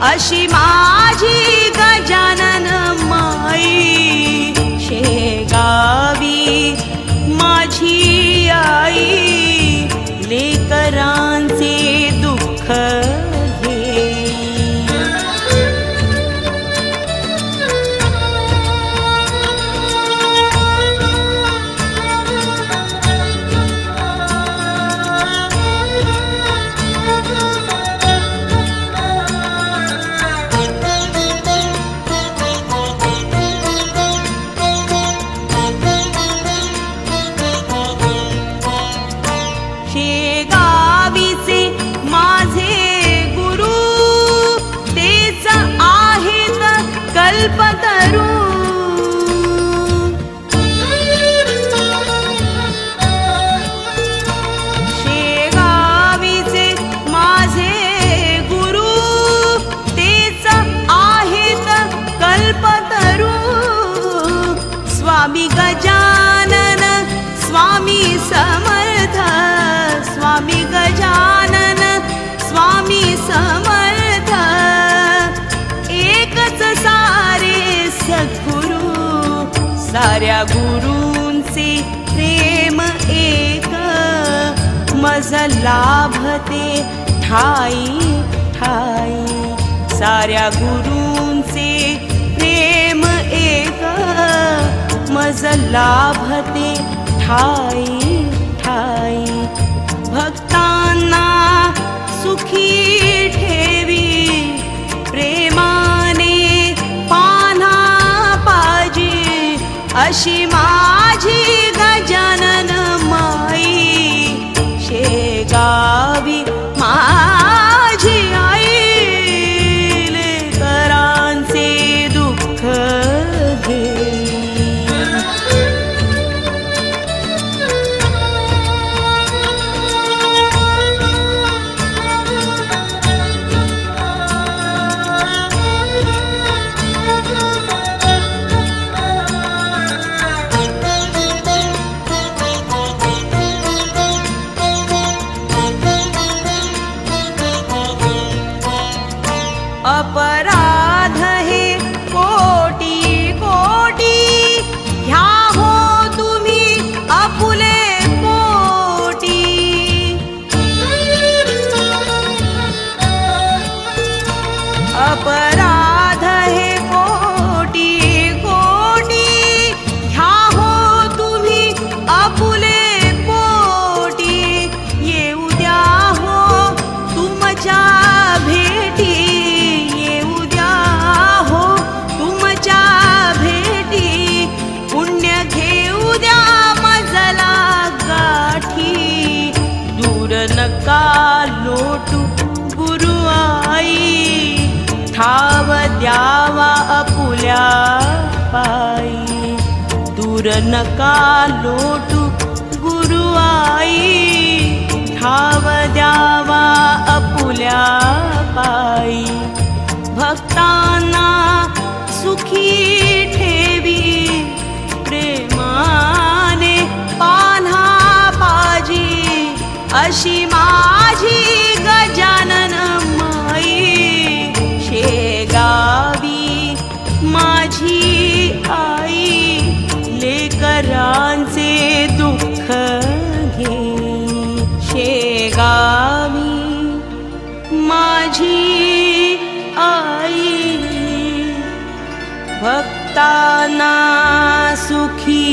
अशी माझी गजानन माई, शेगावी माझी आई, लेकरांचे दुःख कल्पतरू, शेगावीचे माझे गुरु, तेच आहेत कल्पतरू. स्वामी गजानन स्वामी समर्थ, स्वामी गजानन स्वामी समर्थ, एकच सारे सद्गुरु, साऱ्या गुरूंचे प्रेम एक, मज लाभते ठाई ठाई. साऱ्या गुरूंचे प्रेम एक, मज लाभते ठाई ठाई. भक्तांना सुखी ठेवी, प्रेमाने पान्हा पाजी, अशी माझी गजानन माई, शेगावी माझी आई, लेकरांचे दुःख घे. अपराध हे कोटी कोटी, ह्या हो तुम्ही आपुले पोटी. अपराध हे कोटी कोटी, ह्या हो तुम्ही आपुले पोटी. येऊ द्या हो तुमच्या भेटी, नका लोटू गुरु आई, ठाव द्यावा आपुल्या पायी. दूर नका लोटू गुरु आई, ठाव द्यावा आपुल्या पायी. भक्तांना सुखी ठेवी, प्रेमाने पान्हा पाजी, अशी माझी गजानन माई, शेगावी माझी आई, लेकरांचे दुःख घे. शेगावी माझी आई, भक्तांना सुखी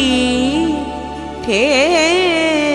ठेवी.